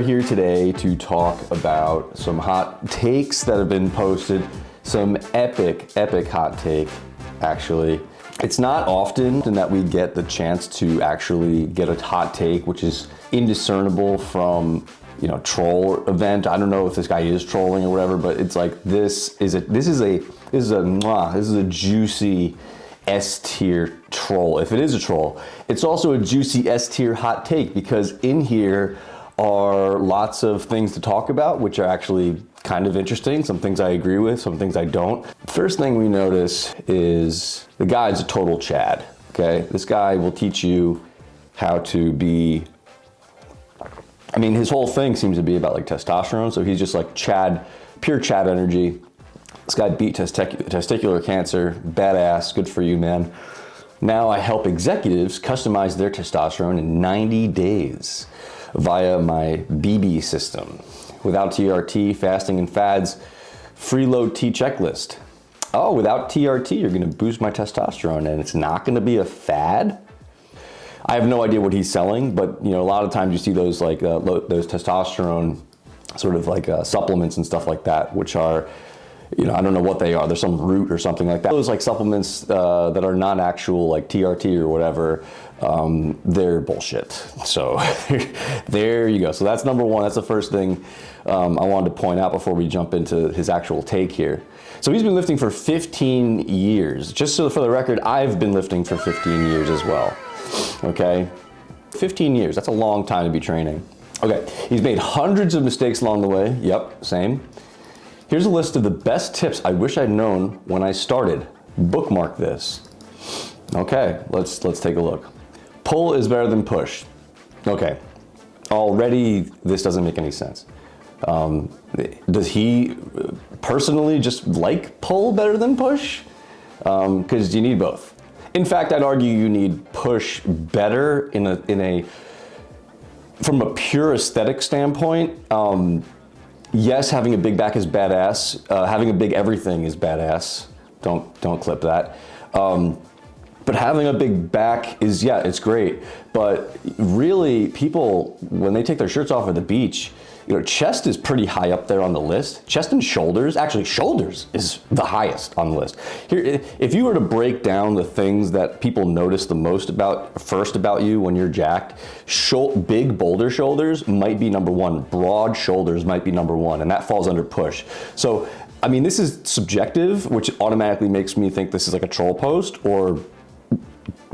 here today to talk about some hot takes that have been posted. Some epic hot take, actually. It's not often that we get the chance to actually get a hot take, which is indiscernible from, troll event. I don't know if this guy is trolling or whatever, but it's like this is a juicy S tier troll. If it is a troll, it's also a juicy S tier hot take, because in here are lots of things to talk about, which are actually kind of interesting. Some things I agree with, some things I don't. First thing we notice is the guy's a total Chad, okay? This guy will teach you how to be, his whole thing seems to be about like testosterone, so he's just like Chad, pure Chad energy. This guy beat testicular cancer, badass, good for you, man. Now I help executives customize their testosterone in 90 days via my BB system. Without TRT, fasting and fads, freeload T checklist. Oh, without TRT, you're gonna boost my testosterone and it's not gonna be a fad? I have no idea what he's selling, but a lot of times you see those those testosterone sort of like supplements and stuff like that, which are, I don't know what they are. There's some root or something like that. Those like supplements that are not actual like TRT or whatever, they're bullshit. So there you go. So that's number one. That's the first thing I wanted to point out before we jump into his actual take here. So he's been lifting for 15 years. Just so for the record, I've been lifting for 15 years as well. Okay, 15 years. That's a long time to be training. Okay, he's made hundreds of mistakes along the way. Yep, same. Here's a list of the best tips I wish I'd known when I started. Bookmark this. Okay, let's take a look. Pull is better than push. Okay, already this doesn't make any sense. Does he personally just like pull better than push? Because you need both. In fact, I'd argue you need push better from a pure aesthetic standpoint. Yes, having a big back is badass. Having a big everything is badass. Don't clip that. But having a big back is, it's great. But really, people, when they take their shirts off at the beach, chest is pretty high up there on the list. Chest and shoulders, actually shoulders is the highest on the list. Here, if you were to break down the things that people notice the most about you when you're jacked, big boulder shoulders might be number one. Broad shoulders might be number one, and that falls under push. So, this is subjective, which automatically makes me think this is like a troll post,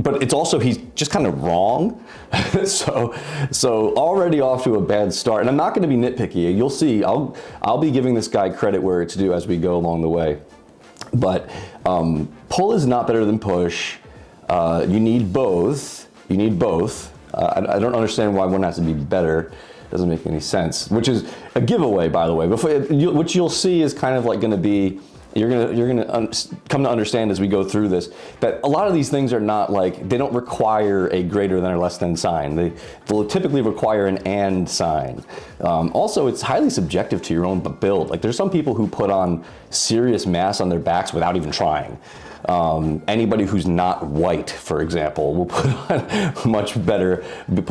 but it's also, he's just kind of wrong. so already off to a bad start. And I'm not gonna be nitpicky. You'll see, I'll be giving this guy credit where it's due as we go along the way. But pull is not better than push. You need both. I don't understand why one has to be better. Doesn't make any sense, which is a giveaway, by the way. Which you'll see is kind of like gonna be, you're gonna come to understand as we go through this, that a lot of these things are not like, they don't require a greater than or less than sign. They'll typically require an and sign. Also, it's highly subjective to your own build. Like, there's some people who put on serious mass on their backs without even trying. Anybody who's not white, for example, will put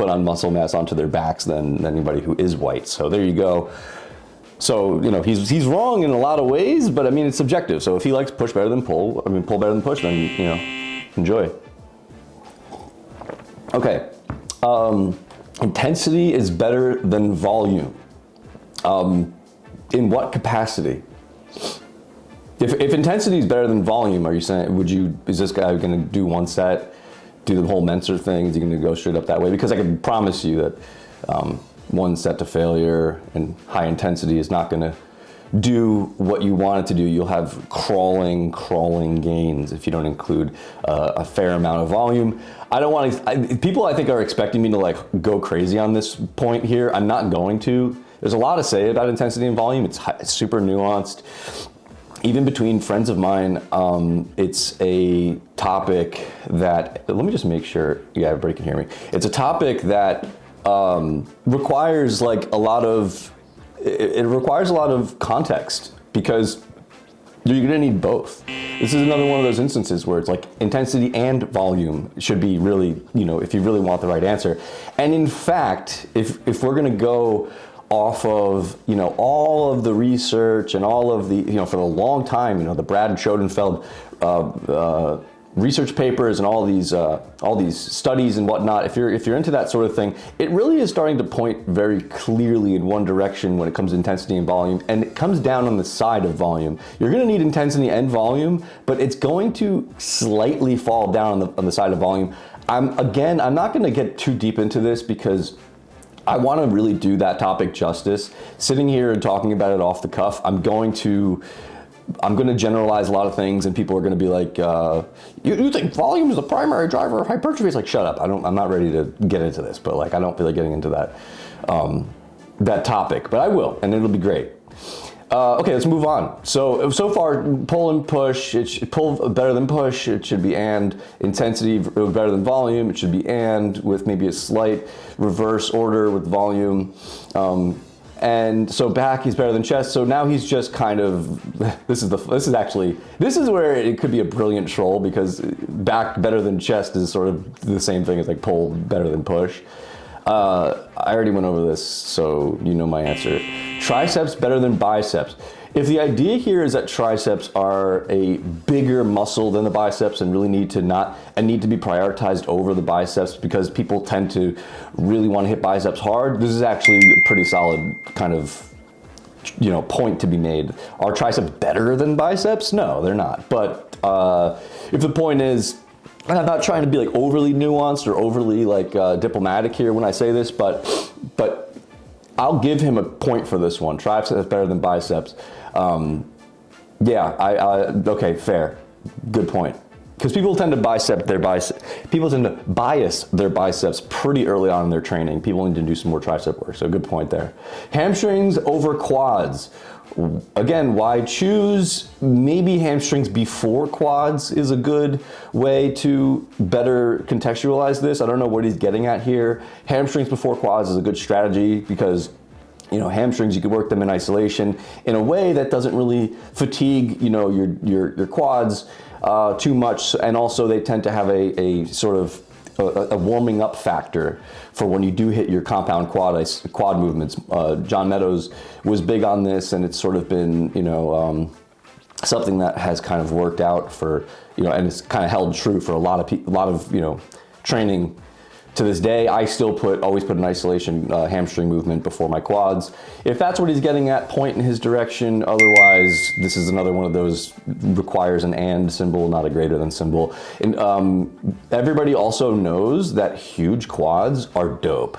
on muscle mass onto their backs than anybody who is white. So there you go. So, he's wrong in a lot of ways, but it's subjective. So if he likes push better than pull, pull better than push, then, enjoy. Okay. Intensity is better than volume. In what capacity? If intensity is better than volume, are you saying, is this guy gonna do one set, do the whole Menser thing? Is he gonna go straight up that way? Because I can promise you that, one set to failure and high intensity is not gonna do what you want it to do. You'll have crawling gains if you don't include a fair amount of volume. People I think are expecting me to like go crazy on this point here. I'm not going to. There's a lot to say about intensity and volume. It's super nuanced. Even between friends of mine, it's a topic that, let me just make sure, everybody can hear me. It's a topic that requires like a lot of context, because you're gonna need both. This is another one of those instances where it's like intensity and volume should be really, if you really want the right answer. And in fact, if we're gonna go off of, you know, all of the research and all of the, you know, for a long time, you know, the Brad Schoenfeld research papers and all these studies and whatnot. If you're into that sort of thing, it really is starting to point very clearly in one direction when it comes to intensity and volume, and it comes down on the side of volume. You're going to need intensity and volume, but it's going to slightly fall down on the side of volume. I'm not going to get too deep into this because I want to really do that topic justice. Sitting here and talking about it off the cuff, I'm going to generalize a lot of things, and people are going to be like, you think volume is the primary driver of hypertrophy? It's like, shut up. I'm not ready to get into this, but like, I don't feel like getting into that topic, but I will, and it'll be great. Okay, let's move on. So far, pull and push, pull better than push, it should be and. Intensity better than volume, it should be and, with maybe a slight reverse order with volume. And so back, he's better than chest. So now he's just kind of, this is where it could be a brilliant troll, because back better than chest is sort of the same thing as like pull better than push. I already went over this, so you know my answer. Triceps better than biceps. If the idea here is that triceps are a bigger muscle than the biceps and really need to be prioritized over the biceps because people tend to really want to hit biceps hard, this is actually a pretty solid kind of, you know, point to be made. Are triceps better than biceps? No, they're not. But if the point is, and I'm not trying to be like overly nuanced or overly like diplomatic here when I say this, but I'll give him a point for this one. Triceps better than biceps. Okay, fair, good point. Because people tend to bias their biceps pretty early on in their training. People need to do some more tricep work, so good point there. Hamstrings over quads. Again, why choose? Maybe hamstrings before quads is a good way to better contextualize this. I don't know what he's getting at here. Hamstrings before quads is a good strategy because, you know, hamstrings, you can work them in isolation in a way that doesn't really fatigue, you know, your quads too much, and also they tend to have a sort of a warming up factor for when you do hit your compound quad movements. John Meadows was big on this, and it's sort of been, you know, something that has kind of worked out for, you know, and it's kind of held true for a lot of you know, training. To this day, I still always put an isolation hamstring movement before my quads. If that's what he's getting at, point in his direction. Otherwise, this is another one of those requires an and symbol, not a greater than symbol. And everybody also knows that huge quads are dope,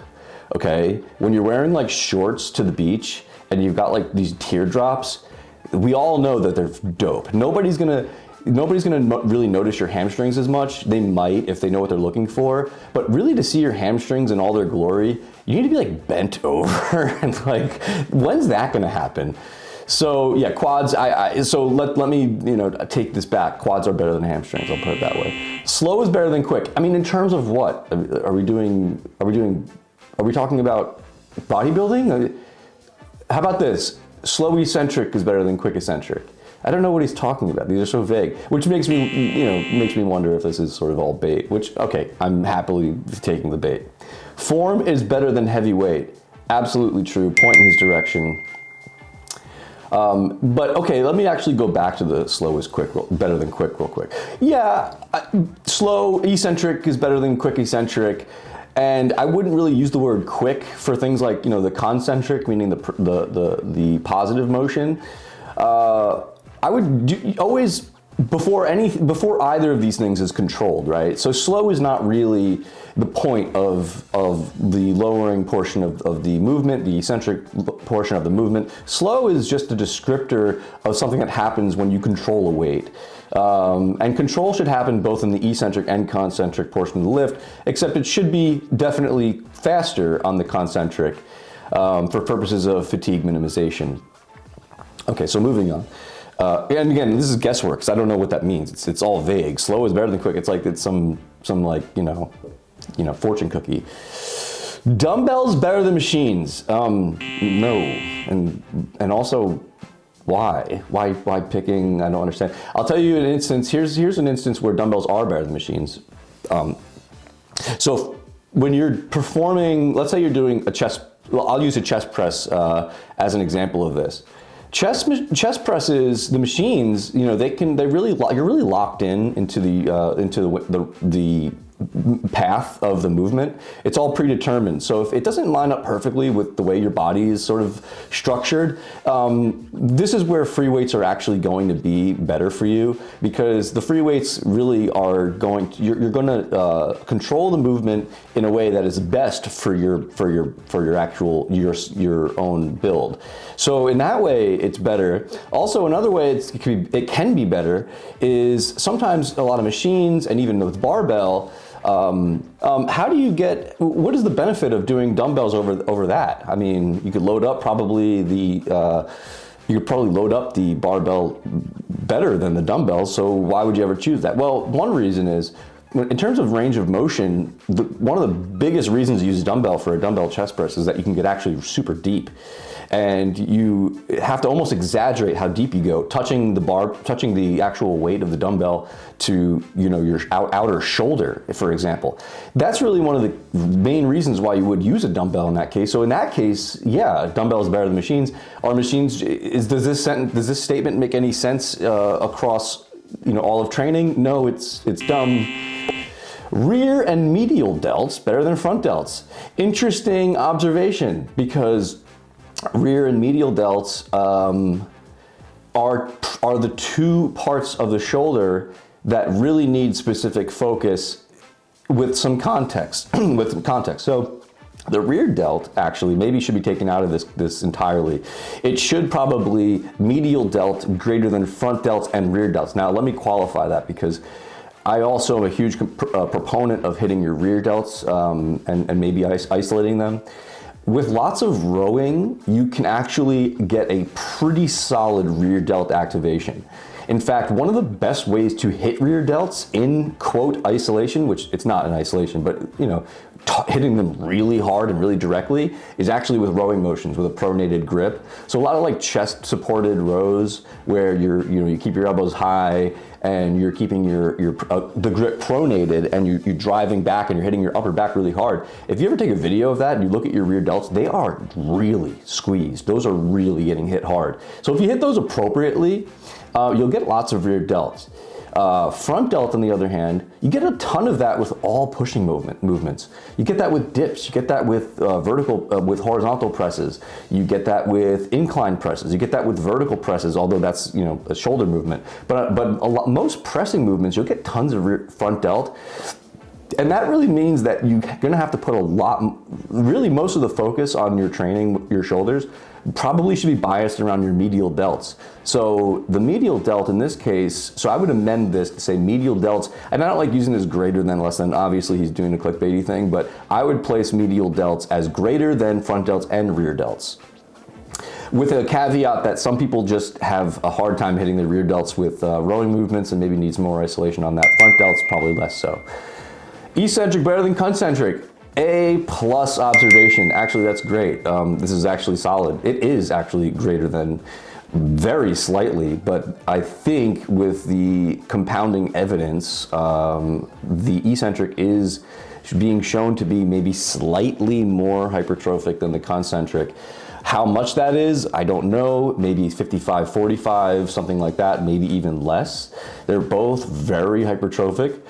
okay? When you're wearing like shorts to the beach and you've got like these teardrops, we all know that they're dope. Nobody's gonna really notice your hamstrings as much. They might if they know what they're looking for, but really to see your hamstrings in all their glory, you need to be like bent over and like, when's that gonna happen? So yeah, quads, so let me, you know, take this back. Quads are better than hamstrings, I'll put it that way. Slow is better than quick. I mean, in terms of what? Are we talking about bodybuilding? How about this? Slow eccentric is better than quick eccentric. I don't know what he's talking about. These are so vague, which makes me wonder if this is sort of all bait, which, okay, I'm happily taking the bait. Form is better than heavy weight. Absolutely true, point in his direction. But okay, let me actually go back to the slow is quick, better than quick real quick. Yeah, slow eccentric is better than quick eccentric. And I wouldn't really use the word quick for things like, you know, the concentric, meaning the positive motion. I would always, before either of these things is controlled, right? So slow is not really the point of the lowering portion of the movement, the eccentric portion of the movement. Slow is just a descriptor of something that happens when you control a weight. And control should happen both in the eccentric and concentric portion of the lift, except it should be definitely faster on the concentric for purposes of fatigue minimization. Okay, so moving on. And again, this is guesswork, because I don't know what that means. It's all vague. Slow is better than quick. It's like it's some like, you know, fortune cookie. Dumbbells better than machines. No, and also why picking? I don't understand. I'll tell you an instance. Here's an instance where dumbbells are better than machines. So when you're performing, let's say you're doing a chest well, I'll use a chest press as an example of this. Chest presses, the machines, you know, you're really locked into the path of the movement. It's all predetermined. So if it doesn't line up perfectly with the way your body is sort of structured, this is where free weights are actually going to be better for you, because the free weights really are you're going to control the movement in a way that is best for your actual your own build. So in that way, it's better. Also, another way it can be better is sometimes a lot of machines, and even with barbell, what is the benefit of doing dumbbells over that? I mean, you could load up you could probably load up the barbell better than the dumbbells, so why would you ever choose that? Well, one reason is, in terms of range of motion, one of the biggest reasons to use a dumbbell for a dumbbell chest press is that you can get actually super deep. And you have to almost exaggerate how deep you go, touching the actual weight of the dumbbell to, you know, your outer shoulder, for example. That's really one of the main reasons why you would use a dumbbell in that case. So in that case, yeah, a dumbbell is better than machines. Are machines? Does this statement make any sense across, you know, all of training? No, it's dumb. Rear and medial delts better than front delts. Interesting observation, because rear and medial delts are the two parts of the shoulder that really need specific focus with some context. So the rear delt actually maybe should be taken out of this entirely. It should probably medial delt greater than front delts and rear delts. Now let me qualify that, because I also am a huge proponent of hitting your rear delts and maybe isolating them. With lots of rowing, you can actually get a pretty solid rear delt activation. In fact, one of the best ways to hit rear delts in quote isolation, which it's not in isolation, but you know, hitting them really hard and really directly, is actually with rowing motions with a pronated grip. So a lot of like chest supported rows where you keep your elbows high and you're keeping the grip pronated, and you're driving back and you're hitting your upper back really hard. If you ever take a video of that and you look at your rear delts, they are really squeezed. Those are really getting hit hard. So if you hit those appropriately, you'll get lots of rear delts. Front delt, on the other hand, you get a ton of that with all pushing movements. You get that with dips. You get that with with horizontal presses. You get that with incline presses. You get that with vertical presses, although that's, you know, a shoulder movement. But most pressing movements, you'll get tons of front delt. And that really means that you're going to have to put really most of the focus on your training, your shoulders, probably should be biased around your medial delts. So the medial delt in this case, so I would amend this to say medial delts, and I don't like using this greater than, less than, obviously he's doing a clickbaity thing, but I would place medial delts as greater than front delts and rear delts. With a caveat that some people just have a hard time hitting the rear delts with rowing movements and maybe needs more isolation on that. Front delts, probably less so. Eccentric better than concentric. A+ observation. Actually, that's great. This is actually solid. It is actually greater than, very slightly, but I think with the compounding evidence, the eccentric is being shown to be maybe slightly more hypertrophic than the concentric. How much that is, I don't know. Maybe 55-45, something like that, maybe even less. They're both very hypertrophic.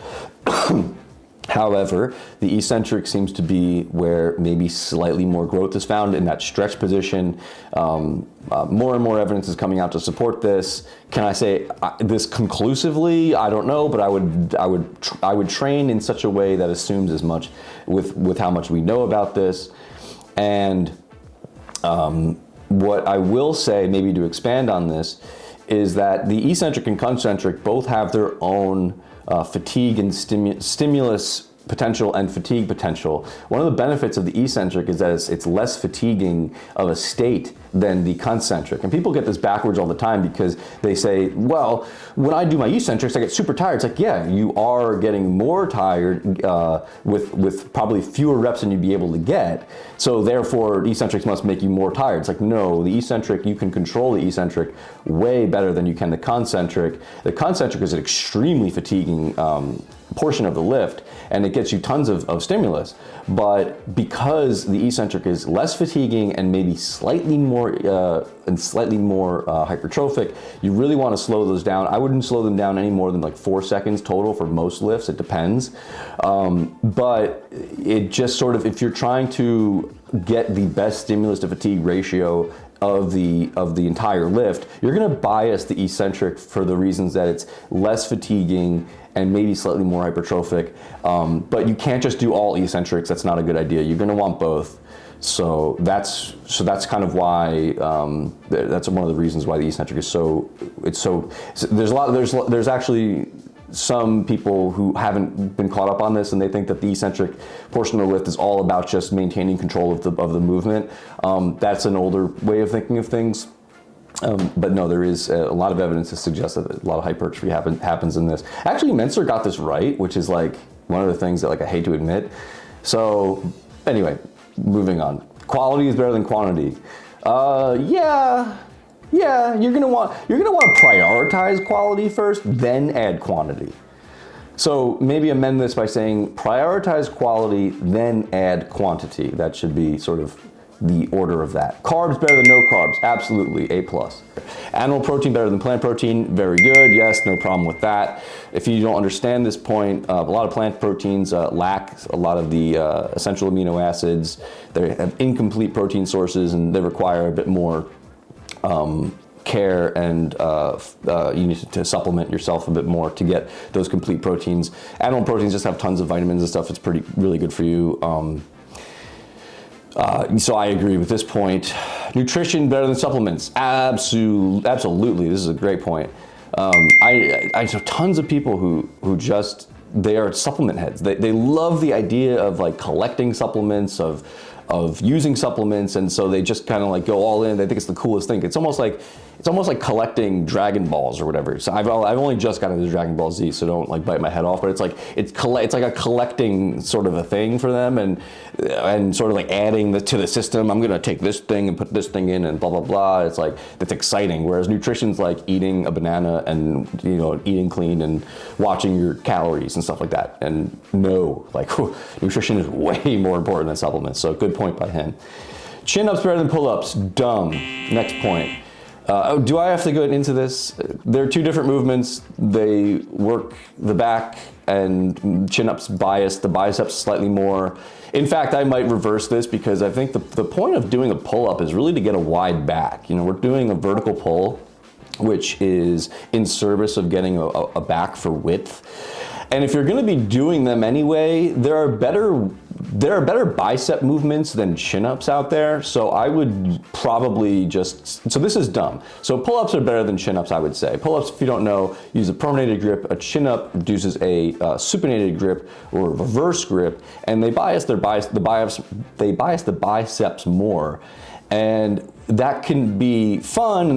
However, the eccentric seems to be where maybe slightly more growth is found in that stretch position. More and more evidence is coming out to support this. Can I say this conclusively? I don't know, but I would train in such a way that assumes as much with how much we know about this. And what I will say, maybe to expand on this, is that the eccentric and concentric both have their own fatigue and stimulus potential and fatigue potential. One of the benefits of the eccentric is that it's less fatiguing of a state than the concentric. And people get this backwards all the time because they say, well, when I do my eccentrics, I get super tired. It's like, yeah, you are getting more tired with probably fewer reps than you'd be able to get. So therefore, eccentrics must make you more tired. It's like, no, the eccentric, you can control the eccentric way better than you can the concentric. The concentric is an extremely fatiguing portion of the lift, and it gets you tons of stimulus. But because the eccentric is less fatiguing and maybe slightly more hypertrophic, you really want to slow those down. I wouldn't slow them down any more than like 4 seconds total for most lifts. It depends. But it just sort of, if you're trying to get the best stimulus to fatigue ratio of the entire lift, you're going to bias the eccentric for the reasons that it's less fatiguing and maybe slightly more hypertrophic. But you can't just do all eccentrics. That's not a good idea. You're going to want both. So that's kind of why that's one of the reasons why the eccentric is there's actually some people who haven't been caught up on this, and they think that the eccentric portion of the lift is all about just maintaining control of the movement. That's an older way of thinking of things. But no, there is a lot of evidence to suggest that a lot of hypertrophy happens in this. Actually, Menser got this right, which is like one of the things that like I hate to admit. So anyway, moving on. Quality is better than quantity. Yeah, you're gonna want to prioritize quality first, then add quantity. So maybe amend this by saying prioritize quality, then add quantity. That should be sort of the order of that. Carbs better than no carbs, absolutely, A+. Animal protein better than plant protein, very good, yes, no problem with that. If you don't understand this point, a lot of plant proteins lack a lot of the essential amino acids. They have incomplete protein sources, and they require a bit more care, and you need to supplement yourself a bit more to get those complete proteins. Animal proteins just have tons of vitamins and stuff. It's really good for you. So I agree with this point. Nutrition better than supplements. Absolutely. This is a great point. I know tons of people who just, they are supplement heads. They love the idea of like collecting supplements, of using supplements, and so they just kind of like go all in. They think it's the coolest thing. It's almost like collecting Dragon Balls or whatever. So I've only just got into Dragon Ball Z, so don't like bite my head off. But it's like a collecting sort of a thing for them, and sort of like adding to the system. I'm gonna take this thing and put this thing in, and blah blah blah. It's like, that's exciting. Whereas nutrition's like eating a banana and eating clean and watching your calories and stuff like that. And no, like nutrition is way more important than supplements. So good point by him. Chin-ups better than pull-ups. Dumb. Next point. Do I have to go into this? They're two different movements. They work the back, and chin-ups bias the biceps slightly more. In fact, I might reverse this, because I think the point of doing a pull-up is really to get a wide back. We're doing a vertical pull, which is in service of getting a back for width. And if you're going to be doing them anyway, there are better bicep movements than chin-ups out there. So I would probably so this is dumb. So pull-ups are better than chin-ups, I would say. Pull-ups, if you don't know, use a pronated grip. A chin-up produces a supinated grip or reverse grip, and they bias the biceps more. And that can be fun, you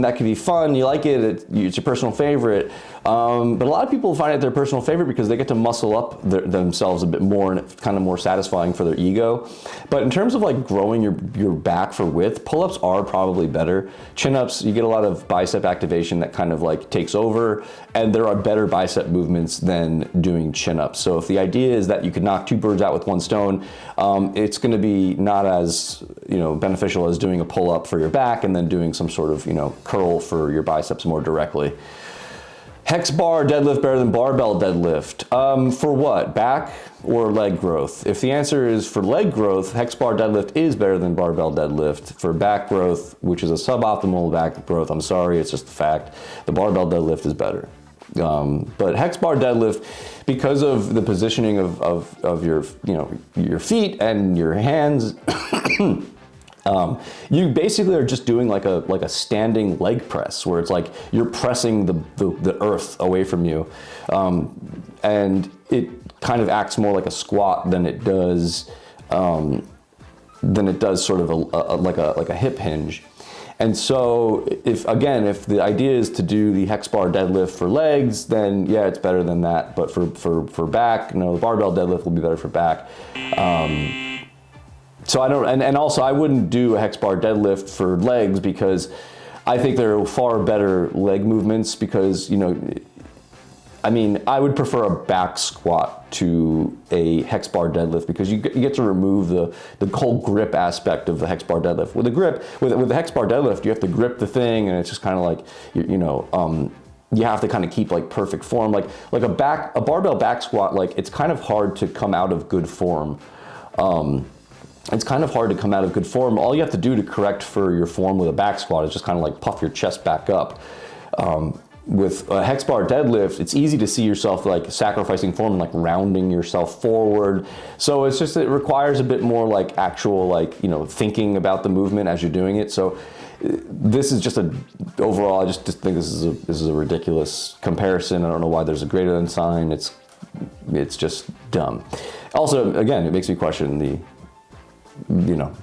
like it, it's your personal favorite. But a lot of people find it their personal favorite because they get to muscle up themselves a bit more, and it's kind of more satisfying for their ego. But in terms of like growing your back for width, pull-ups are probably better. Chin-ups, you get a lot of bicep activation that kind of like takes over, and there are better bicep movements than doing chin-ups. So if the idea is that you could knock two birds out with one stone, it's going to be not as beneficial as doing a pull-up for your back and then doing some sort of curl for your biceps more directly. Hex bar deadlift better than barbell deadlift. For what? Back or leg growth? If the answer is for leg growth, hex bar deadlift is better than barbell deadlift. For back growth, which is a suboptimal back growth, I'm sorry, it's just a fact, the barbell deadlift is better. But hex bar deadlift, because of the positioning of your your feet and your hands, you basically are just doing like a standing leg press, where it's like you're pressing the earth away from you, and it kind of acts more like a squat than it does sort of like a hip hinge. And so if the idea is to do the hex bar deadlift for legs, then yeah, it's better than that. But for back, no, the barbell deadlift will be better for back. So I don't, and also I wouldn't do a hex bar deadlift for legs because I think there are far better leg movements because, you know, I mean, I would prefer a back squat to a hex bar deadlift because you get to remove the whole grip aspect of the hex bar deadlift. With the hex bar deadlift, you have to grip the thing, and it's just kind of like, you have to kind of keep like perfect form. Like a barbell back squat, like it's kind of hard to come out of good form. It's kind of hard to come out of good form. All you have to do to correct for your form with a back squat is just kind of like puff your chest back up. With a hex bar deadlift, it's easy to see yourself like sacrificing form and like rounding yourself forward. So it's just, it requires a bit more like actual like, you know, thinking about the movement as you're doing it. So this is just overall, I just think this is a ridiculous comparison. I don't know why there's a greater than sign. It's just dumb. Also, again, it makes me question the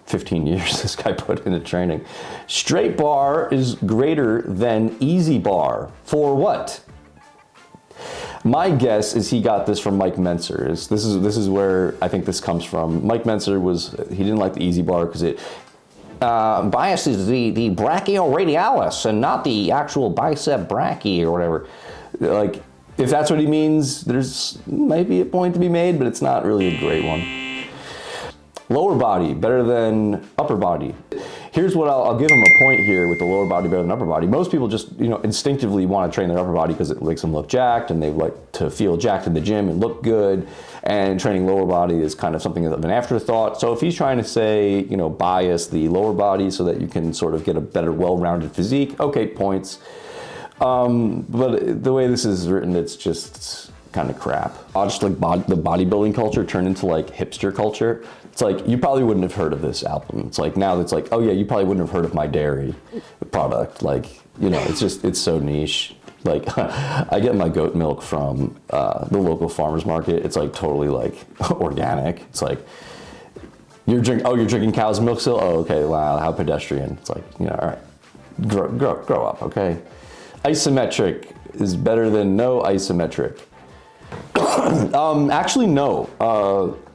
15 years this guy put into training. Straight bar is greater than easy bar. For what? My guess is he got this from Mike Mentzer. This is where I think this comes from. Mike Mentzer he didn't like the easy bar because it biases the brachioradialis and not the actual bicep brachii or whatever. Like, if that's what he means, there's maybe a point to be made, but it's not really a great one. Lower body better than upper body. Here's what I'll give him a point here with the lower body better than upper body. Most people just, instinctively want to train their upper body because it makes them look jacked and they like to feel jacked in the gym and look good. And training lower body is kind of something of an afterthought. So if he's trying to say, bias the lower body so that you can sort of get a better, well-rounded physique, okay, points. But the way this is written, it's just kind of crap. Just like the bodybuilding culture turned into like hipster culture. It's like, you probably wouldn't have heard of this album. It's like, now it's like, oh yeah, you probably wouldn't have heard of my dairy product. Like, it's so niche. Like, I get my goat milk from the local farmer's market. It's like totally like organic. It's like, you're drinking cow's milk still? Oh, okay, wow, how pedestrian. It's like, all right, grow up, okay? Isometric is better than no isometric. Actually, no.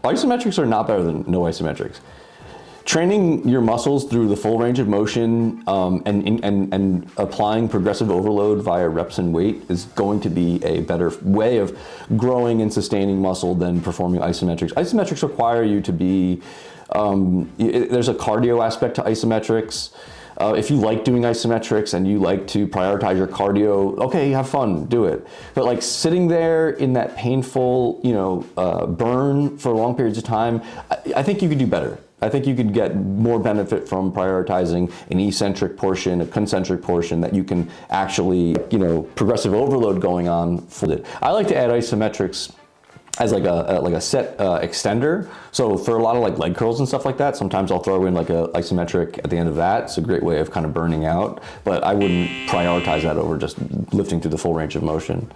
Isometrics are not better than no isometrics. Training your muscles through the full range of motion and applying progressive overload via reps and weight is going to be a better way of growing and sustaining muscle than performing isometrics. Isometrics require you to be, there's a cardio aspect to isometrics. If you like doing isometrics and you like to prioritize your cardio, okay, have fun, do it. But like sitting there in that painful, burn for long periods of time, I think you could do better. I think you could get more benefit from prioritizing an eccentric portion, a concentric portion that you can actually, progressive overload going on for it. I like to add isometrics as like a set extender. So for a lot of like leg curls and stuff like that, sometimes I'll throw in like a isometric at the end of that. It's a great way of kind of burning out, but I wouldn't prioritize that over just lifting through the full range of motion.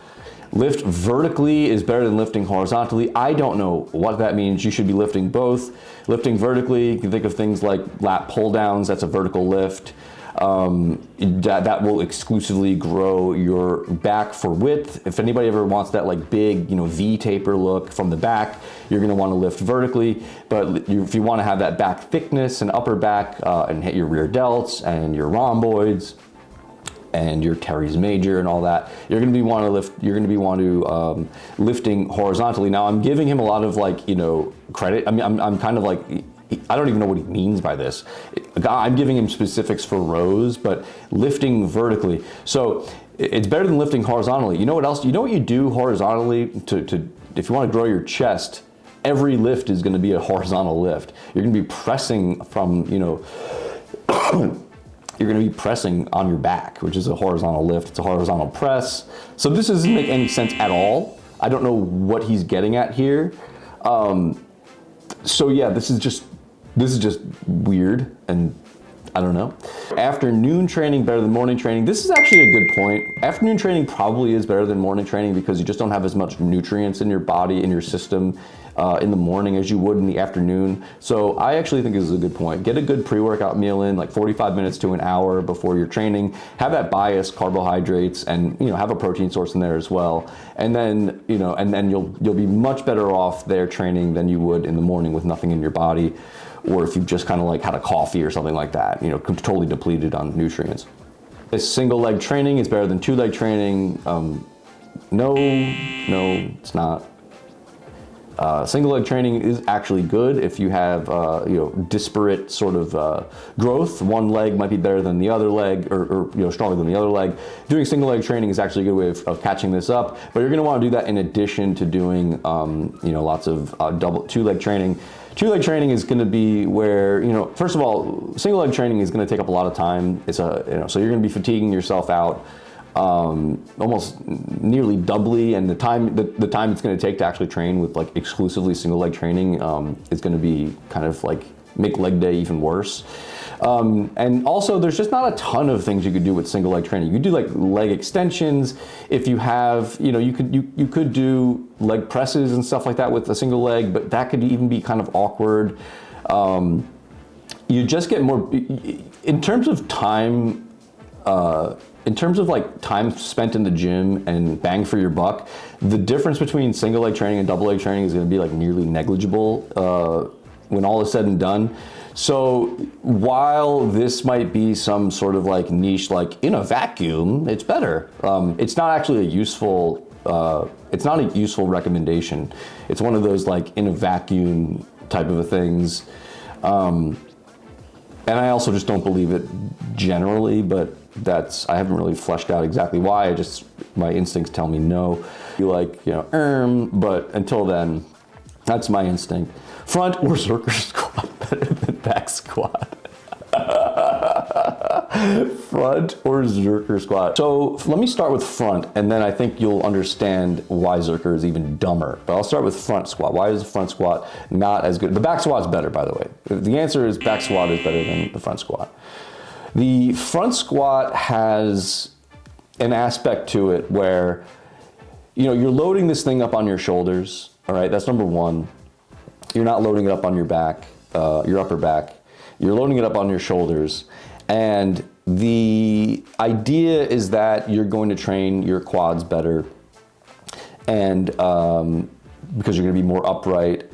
Lift vertically is better than lifting horizontally. I don't know what that means. You should be lifting both. Lifting vertically, you can think of things like lat pull downs, that's a vertical lift. That will exclusively grow your back for width. If anybody ever wants that like big, V taper look from the back, you're gonna wanna lift vertically. But if you wanna have that back thickness and upper back and hit your rear delts and your rhomboids and your teres major and all that, you're gonna be lifting horizontally. Now I'm giving him a lot of like, credit. I mean, I'm kind of like, I don't even know what he means by this. I'm giving him specifics for rows, but lifting vertically. So it's better than lifting horizontally. You know what else? You know what you do horizontally if you want to grow your chest? Every lift is going to be a horizontal lift. You're going to be pressing from, you're going to be pressing on your back, which is a horizontal lift. It's a horizontal press. So this doesn't make any sense at all. I don't know what he's getting at here. So yeah, this is just weird, and I don't know. Afternoon training better than morning training. This is actually a good point. Afternoon training probably is better than morning training because you just don't have as much nutrients in your body, in your system, in the morning as you would in the afternoon. So I actually think this is a good point. Get a good pre-workout meal in, like 45 minutes to an hour before your training. Have that biased carbohydrates, and have a protein source in there as well. And then you'll be much better off there training than you would in the morning with nothing in your body, or if you've just kind of like had a coffee or something like that, totally depleted on nutrients. This single leg training is better than 2-leg training. No, it's not. Single leg training is actually good if you have disparate sort of growth. One leg might be better than the other leg, or stronger than the other leg. Doing single leg training is actually a good way of catching this up, but you're going to want to do that in addition to doing lots of 2-leg training. 2-leg training is going to be where, first of all, single leg training is going to take up a lot of time. So you're going to be fatiguing yourself out almost nearly doubly, and the time it's going to take to actually train with like exclusively single leg training is going to be kind of like make leg day even worse. And also, there's just not a ton of things you could do with single leg training. You could do like leg extensions. If you have, you could do leg presses and stuff like that with a single leg, but that could even be kind of awkward. You just get more in terms of time. In terms of like time spent in the gym and bang for your buck, the difference between single leg training and double leg training is going to be like nearly negligible when all is said and done. So while this might be some sort of like niche, like in a vacuum, it's better. It's not actually a useful. It's not a useful recommendation. It's one of those like in a vacuum type of things. And I also just don't believe it generally, but I haven't really fleshed out exactly why. My instincts tell me no. But until then, that's my instinct. Front or Zerker squat better than back squat? Front or Zerker squat? So let me start with front, and then I think you'll understand why Zerker is even dumber. But I'll start with front squat. Why is the front squat not as good? The back squat's better, by the way. The answer is back squat is better than the front squat. The front squat has an aspect to it where, you're loading this thing up on your shoulders. All right, that's number one. You're not loading it up on your back, your upper back. You're loading it up on your shoulders. And the idea is that you're going to train your quads better, and because you're going to be more upright.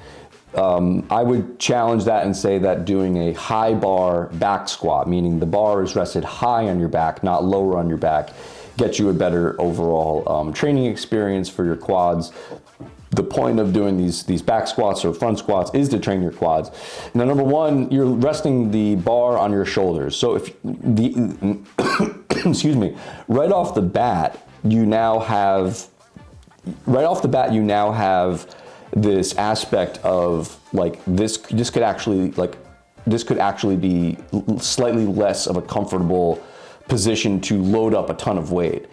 I would challenge that and say that doing a high bar back squat, meaning the bar is rested high on your back, not lower on your back, gets you a better overall training experience for your quads. The point of doing these back squats or front squats is to train your quads. Now, number one, you're resting the bar on your shoulders. So if excuse me, right off the bat, you now have this aspect of like this could actually be slightly less of a comfortable position to load up a ton of weight.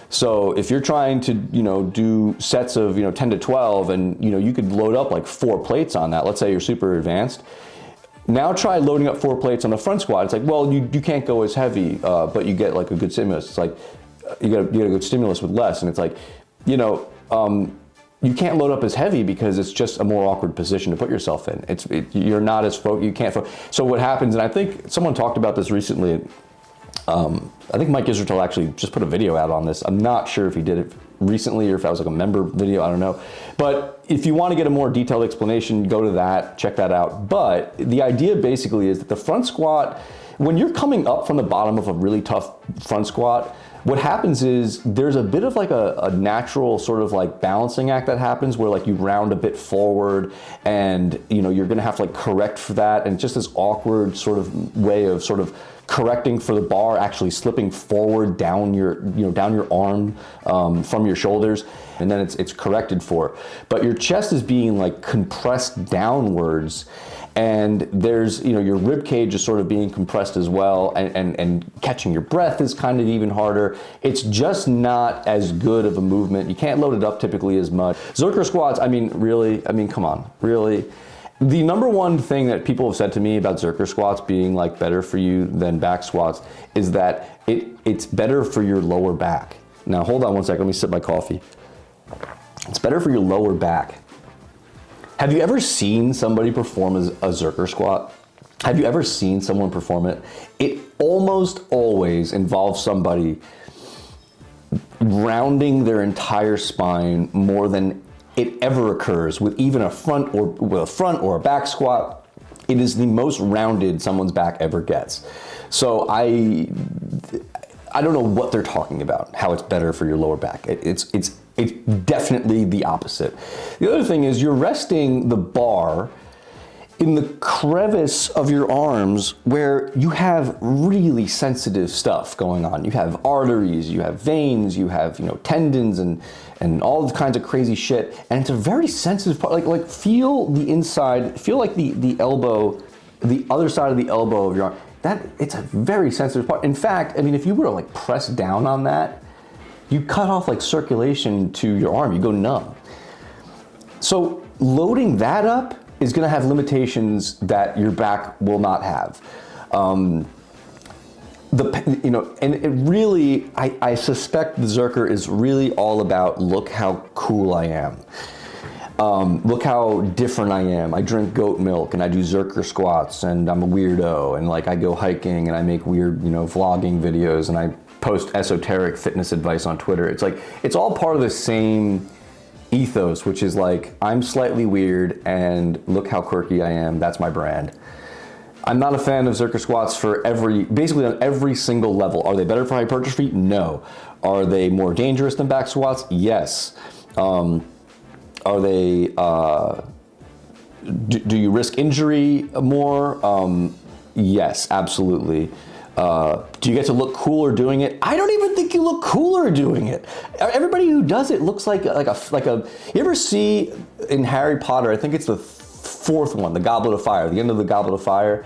So if you're trying to do sets of 10 to 12, and you could load up like 4 plates on that. Let's say you're super advanced. Now try loading up 4 plates on the front squat. It's like, well, you can't go as heavy, but you get like a good stimulus. It's like you get a good stimulus with less, and it's like you can't load up as heavy because it's just a more awkward position to put yourself in. You're not as you can't. So what happens, and I think someone talked about this recently. I think Mike Israel actually just put a video out on this. I'm not sure if he did it recently or if that was like a member video, I don't know. But if you want to get a more detailed explanation, go to that, check that out. But the idea basically is that the front squat, when you're coming up from the bottom of a really tough front squat, what happens is there's a bit of like a natural sort of like balancing act that happens where like you round a bit forward, and you're gonna have to like correct for that, and it's just this awkward sort of way of sort of correcting for the bar actually slipping forward down your arm from your shoulders, and then it's corrected for. But your chest is being like compressed downwards, and there's your rib cage is sort of being compressed as well, and catching your breath is kind of even harder. It's just not as good of a movement. You can't load it up typically as much. Zerker squats, come on, really. The number one thing that people have said to me about Zerker squats being like better for you than back squats is that it's better for your lower back. Now hold on one second, let me sip my coffee. It's better for your lower back. Have you ever seen somebody perform a Zerker squat? Have you ever seen someone perform it? It almost always involves somebody rounding their entire spine more than it ever occurs with even a front or a back squat. It is the most rounded someone's back ever gets. So I don't know what they're talking about, how it's better for your lower back. It's definitely the opposite. The other thing is you're resting the bar in the crevice of your arms where you have really sensitive stuff going on. You have arteries, you have veins, you have, tendons and all kinds of crazy shit. And it's a very sensitive part. Like feel the inside, feel like the elbow, the other side of the elbow of your arm. It's a very sensitive part. In fact, I mean, if you were to like press down on that, you cut off like circulation to your arm, you go numb. So loading that up is gonna have limitations that your back will not have. And it really, I suspect the Zerker is really all about, look how cool I am. Look how different I am. I drink goat milk and I do Zerker squats and I'm a weirdo, and like I go hiking and I make weird, vlogging videos and I post esoteric fitness advice on Twitter. It's like, it's all part of the same ethos, which is like, I'm slightly weird and look how quirky I am. That's my brand. I'm not a fan of Zerker squats for basically on every single level. Are they better for hypertrophy? No. Are they more dangerous than back squats? Yes. Are they, do you risk injury more? Yes, absolutely. Do you get to look cooler doing it? I don't even think you look cooler doing it. Everybody who does it looks like a. You ever see in Harry Potter? I think it's the fourth one, the Goblet of Fire, the end of the Goblet of Fire.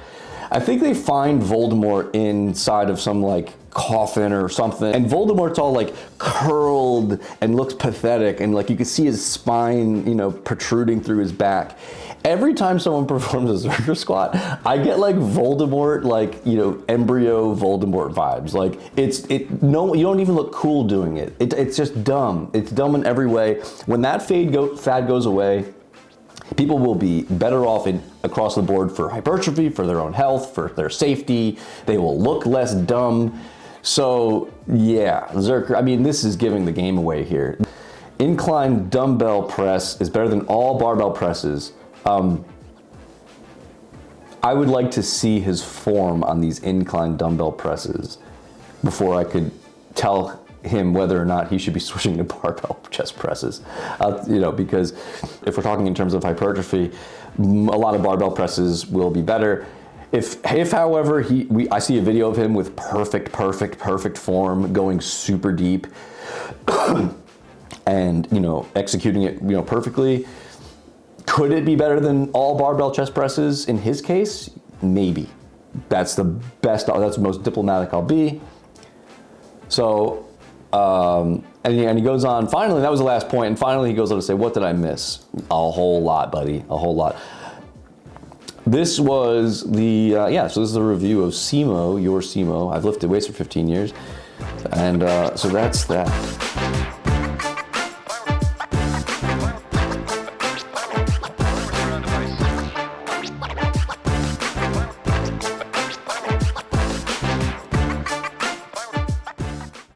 I think they find Voldemort inside of some like coffin or something, and Voldemort's all like curled and looks pathetic, and like you can see his spine, protruding through his back. Every time someone performs a Zerker squat, I get like Voldemort, like, embryo Voldemort vibes. Like you don't even look cool doing it. It's just dumb. It's dumb in every way. When that fad goes away, people will be better off across the board for hypertrophy, for their own health, for their safety. They will look less dumb. So yeah, Zerker, I mean, this is giving the game away here. Incline dumbbell press is better than all barbell presses. I would like to see his form on these incline dumbbell presses before I could tell him whether or not he should be switching to barbell chest presses. Because if we're talking in terms of hypertrophy, a lot of barbell presses will be better. If however, I see a video of him with perfect form, going super deep, and executing it perfectly. Could it be better than all barbell chest presses in his case? Maybe. That's the best, that's the most diplomatic I'll be. So, and he goes on, finally, that was the last point, and finally he goes on to say, what did I miss? A whole lot, buddy, a whole lot. This was the, so this is a review of SEMO, your SEMO. I've lifted weights for 15 years, and so that's that.